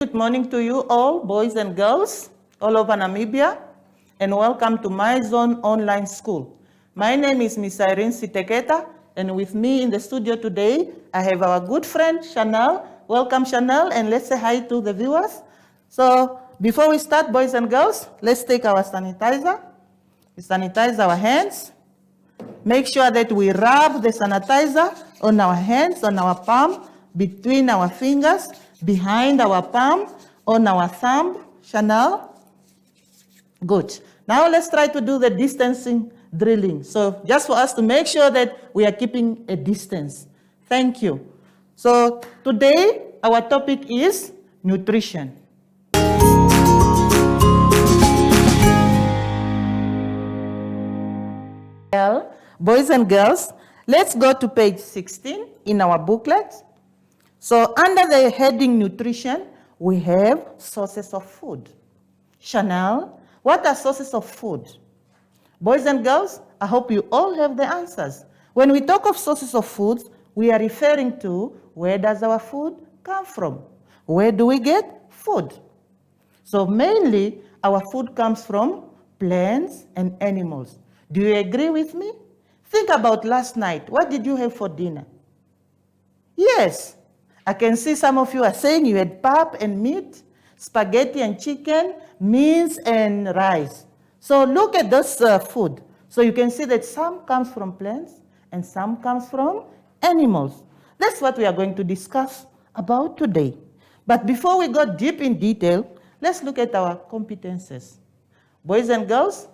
Good morning to you all, boys and girls, all over Namibia, and welcome to My Zone Online School. My name is Miss Irene Siteketa, and with me in the studio today, I have our good friend, Chanel. Welcome, Chanel, and let's say hi to the viewers. So, before we start, boys and girls, let's take our sanitizer. We sanitize our hands. Make sure that we rub the sanitizer on our hands, on our palm, between our fingers, behind our palm, on our thumb. Chanel? Good. Now let's try to do the distancing drilling. So just for us to make sure that we are keeping a distance. Thank you. So today, our topic is nutrition. Well, boys and girls, let's go to page 16 in our booklet. So under the heading nutrition, we have sources of food. Chanel, what are sources of food? Boys and girls, I hope you all have the answers. When we talk of sources of food, we are referring to where does our food come from? Where do we get food? So mainly, our food comes from plants and animals. Do you agree with me? Think about last night. What did you have for dinner? Yes, I can see some of you are saying you had pap and meat, spaghetti and chicken, beans and rice. So look at this food. So you can see that some comes from plants and some comes from animals. That's what we are going to discuss about today. But before we go deep in detail, let's look at our competences. Boys and girls,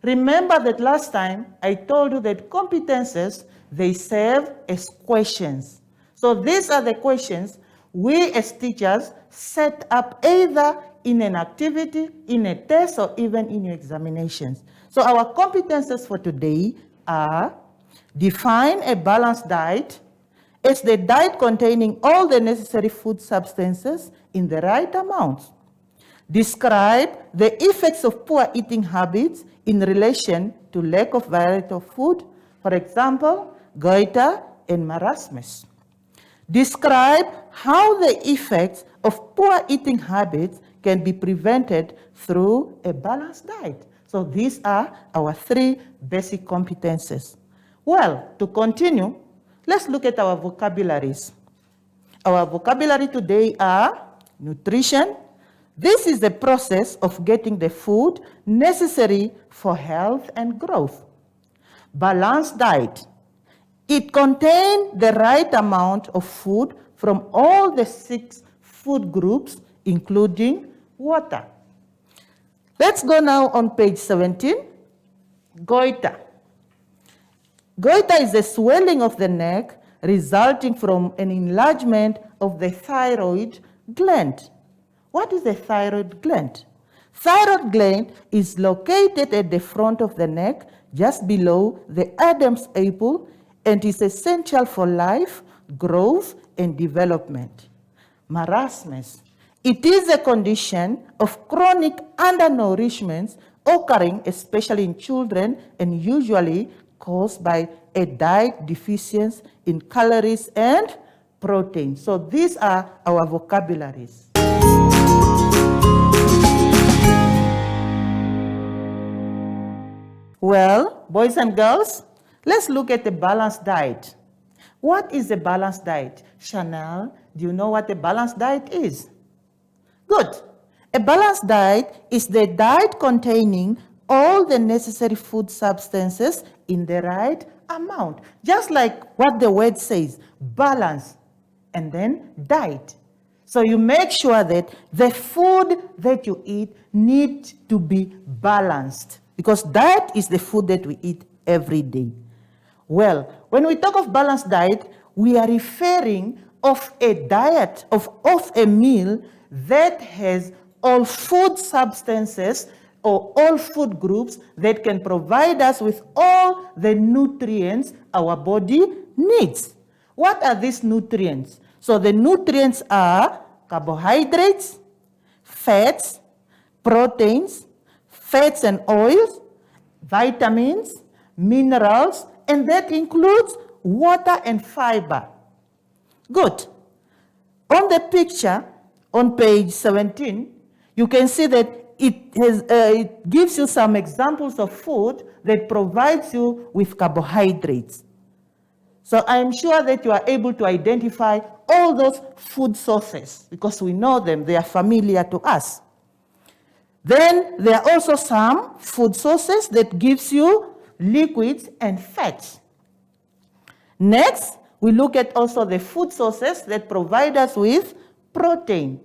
remember that last time I told you that competences, they serve as questions. So these are the questions we as teachers set up either in an activity, in a test, or even in your examinations. So our competences for today are: define a balanced diet. It's the diet containing all the necessary food substances in the right amounts. Describe the effects of poor eating habits in relation to lack of variety of food, for example, goiter and marasmus. Describe how the effects of poor eating habits can be prevented through a balanced diet. So these are our three basic competences. Well, to continue, let's look at our vocabularies. Our vocabulary today are nutrition. This is the process of getting the food necessary for health and growth. Balanced diet. It contains the right amount of food from all the 6 food groups, including water. Let's go now on page 17. Goiter. Goiter is a swelling of the neck resulting from an enlargement of the thyroid gland. What is the thyroid gland? Thyroid gland is located at the front of the neck, just below the Adam's apple, and is essential for life, growth, and development. Marasmus. It is a condition of chronic undernourishment occurring especially in children and usually caused by a diet deficiency in calories and protein. So these are our vocabularies. Well, boys and girls, let's look at the balanced diet. What is a balanced diet? Chanel, do you know what a balanced diet is? Good. A balanced diet is the diet containing all the necessary food substances in the right amount. Just like what the word says, balance, and then diet. So you make sure that the food that you eat needs to be balanced, because that is the food that we eat every day. Well, when we talk of balanced diet, we are referring of a diet, of a meal that has all food substances or all food groups that can provide us with all the nutrients our body needs. What are these nutrients? So the nutrients are carbohydrates, fats, proteins, fats and oils, vitamins, minerals, and that includes water and fiber. Good. On the picture, on page 17, you can see that it gives you some examples of food that provides you with carbohydrates. So I'm sure that you are able to identify all those food sources because we know them, they are familiar to us. Then there are also some food sources that gives you liquids and fats. Next, we look at also the food sources that provide us with protein.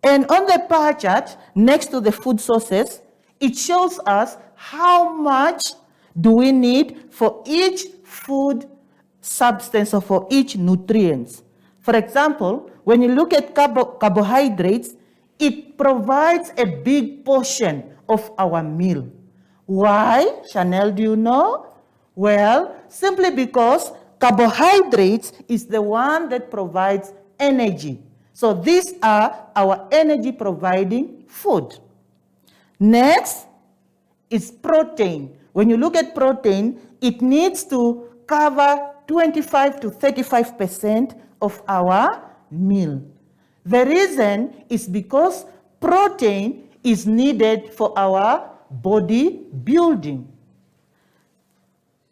And on the pie chart, next to the food sources, it shows us how much do we need for each food substance or for each nutrient. For example, when you look at carbohydrates, it provides a big portion of our meal. Why, Chanel, do you know? Well, simply because carbohydrates is the one that provides energy. So these are our energy providing food. Next is protein. When you look at protein, it needs to cover 25 to 35% of our meal. The reason is because protein is needed for our body building.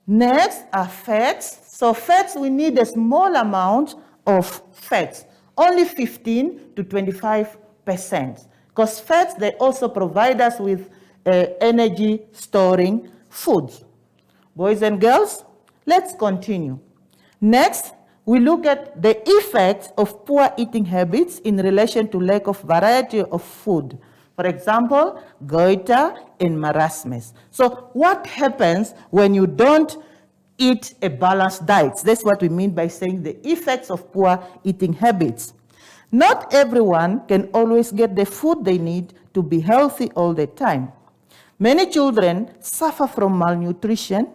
Next are fats. So fats, we need a small amount of fats, only 15 to 25%. Because fats, they also provide us with energy storing foods. Boys and girls, let's continue. Next, we look at the effects of poor eating habits in relation to lack of variety of food. For example, goiter and marasmus. So what happens when you don't eat a balanced diet? That's what we mean by saying the effects of poor eating habits. Not everyone can always get the food they need to be healthy all the time. Many children suffer from malnutrition.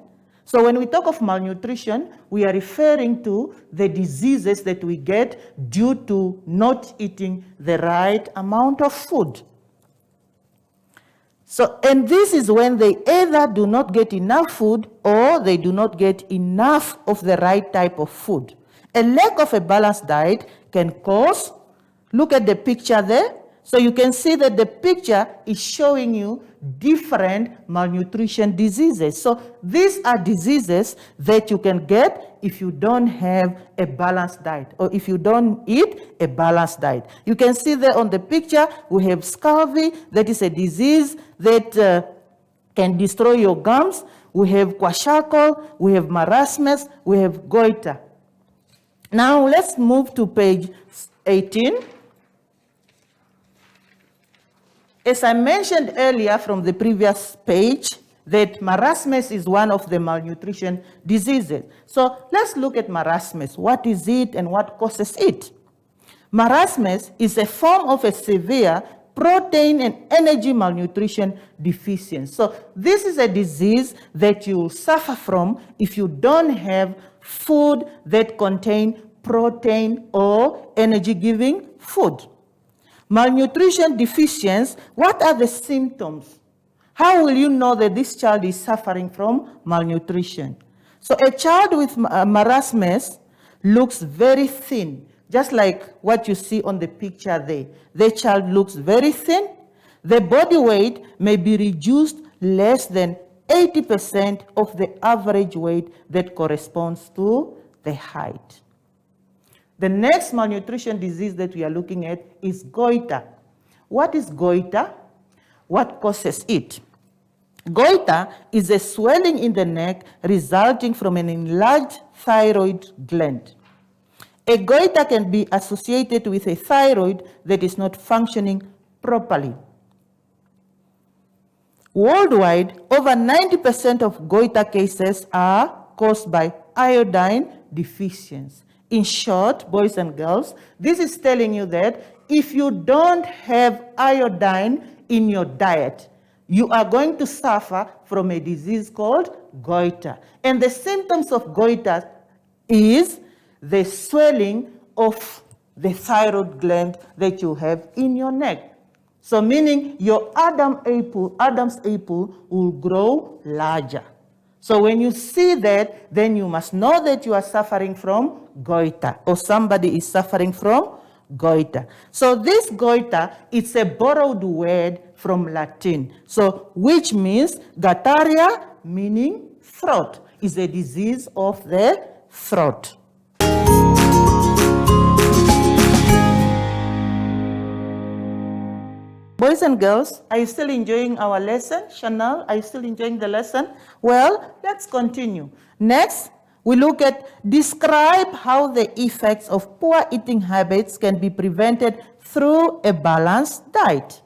So when we talk of malnutrition, we are referring to the diseases that we get due to not eating the right amount of food. So, and this is when they either do not get enough food or they do not get enough of the right type of food. A lack of a balanced diet can cause, look at the picture there. So you can see that the picture is showing you different malnutrition diseases. So these are diseases that you can get if you don't have a balanced diet or if you don't eat a balanced diet. You can see there on the picture, we have scurvy, that is a disease that can destroy your gums. We have kwashiorkor, we have marasmus, we have goiter. Now let's move to page 18. As I mentioned earlier from the previous page, that marasmus is one of the malnutrition diseases. So let's look at marasmus. What is it and what causes it? Marasmus is a form of a severe protein and energy malnutrition deficiency. So this is a disease that you suffer from if you don't have food that contain protein or energy-giving food. Malnutrition deficiency, what are the symptoms? How will you know that this child is suffering from malnutrition? So a child with marasmus looks very thin, just like what you see on the picture there. The child looks very thin. The body weight may be reduced less than 80% of the average weight that corresponds to the height. The next malnutrition disease that we are looking at is goiter. What is goiter? What causes it? Goiter is a swelling in the neck resulting from an enlarged thyroid gland. A goiter can be associated with a thyroid that is not functioning properly. Worldwide, over 90% of goiter cases are caused by iodine deficiency. In short, boys and girls, this is telling you that if you don't have iodine in your diet, you are going to suffer from a disease called goiter. And the symptoms of goiter is the swelling of the thyroid gland that you have in your neck. So meaning your Adam's apple will grow larger. So when you see that, then you must know that you are suffering from goiter or somebody is suffering from goiter. So this goiter, it's a borrowed word from Latin. So which means Guttaria, meaning throat, is a disease of the throat. Boys and girls, are you still enjoying our lesson? Chanel, are you still enjoying the lesson? Well, let's continue. Next, we look at describe how the effects of poor eating habits can be prevented through a balanced diet.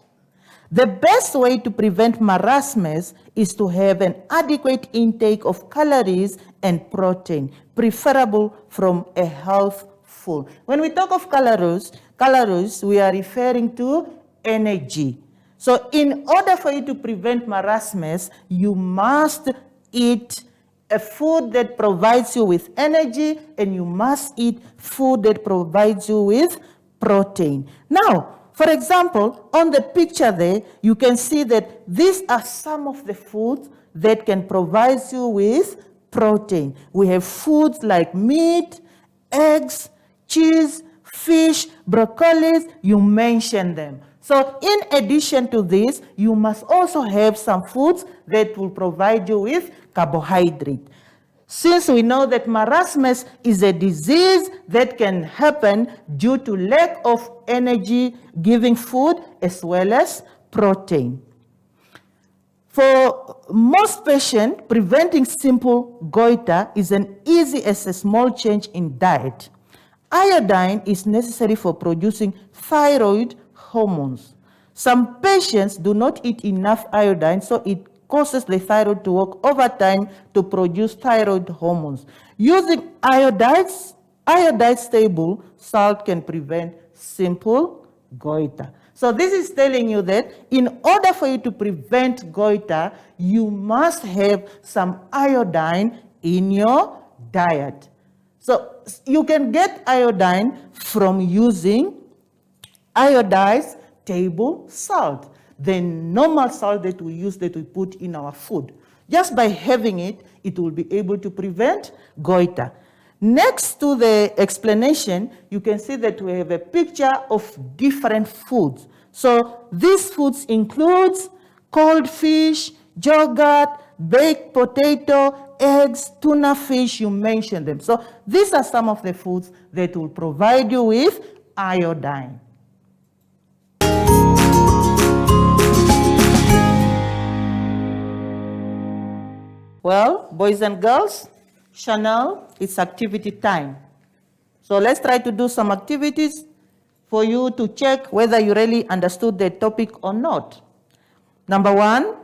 The best way to prevent marasmus is to have an adequate intake of calories and protein, preferable from a health food. When we talk of calories, we are referring to energy. So in order for you to prevent marasmus, you must eat a food that provides you with energy, and you must eat food that provides you with protein. Now, for example, on the picture there, you can see that these are some of the foods that can provide you with protein. We have foods like meat, eggs, cheese, fish, broccoli, you mentioned them. So in addition to this, you must also have some foods that will provide you with carbohydrate. Since we know that marasmus is a disease that can happen due to lack of energy-giving food as well as protein. For most patients, preventing simple goiter is as easy as a small change in diet. Iodine is necessary for producing thyroid hormones. Some patients do not eat enough iodine, so it causes the thyroid to work overtime to produce thyroid hormones. Using iodized stable salt can prevent simple goiter. So this is telling you that in order for you to prevent goiter, you must have some iodine in your diet. So you can get iodine from using iodized table salt, the normal salt that we use, that we put in our food. Just by having it, it will be able to prevent goiter. Next to the explanation, you can see that we have a picture of different foods. So these foods include cold fish, yogurt, baked potato, eggs, tuna fish, you mentioned them. So these are some of the foods that will provide you with iodine. Well, boys and girls, Chanel, it's activity time. So let's try to do some activities for you to check whether you really understood the topic or not. Number one,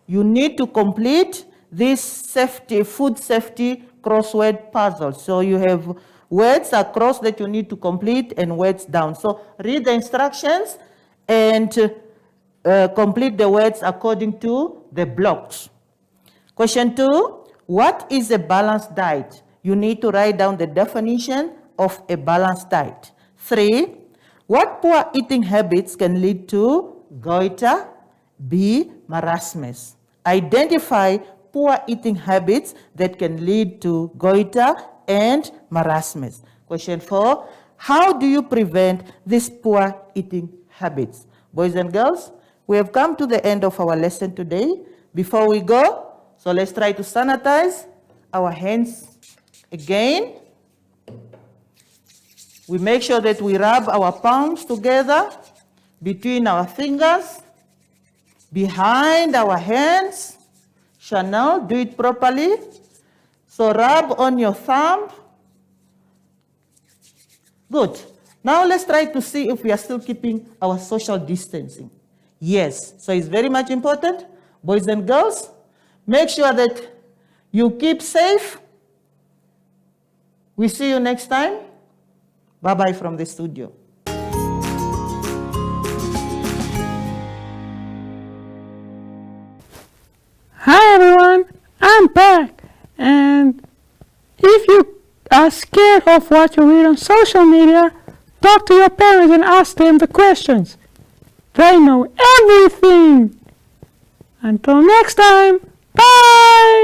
you need to complete this food safety crossword puzzle. So you have words across that you need to complete and words down. So read the instructions and complete the words according to the blocks. Question 2, what is a balanced diet? You need to write down the definition of a balanced diet. 3, what poor eating habits can lead to goiter? B, marasmus. Identify poor eating habits that can lead to goiter and marasmus. Question 4, how do you prevent these poor eating habits? Boys and girls, we have come to the end of our lesson today. Before we go, so let's try to sanitize our hands again. We make sure that we rub our palms together between our fingers, behind our hands. Chanel, do it properly. So rub on your thumb. Good. Now let's try to see if we are still keeping our social distancing. Yes. So it's very much important. Boys and girls, make sure that you keep safe. We see you next time. Bye-bye from the studio. Hi everyone, I'm back. And if you are scared of what you read on social media, talk to your parents and ask them the questions. They know everything. Until next time, bye!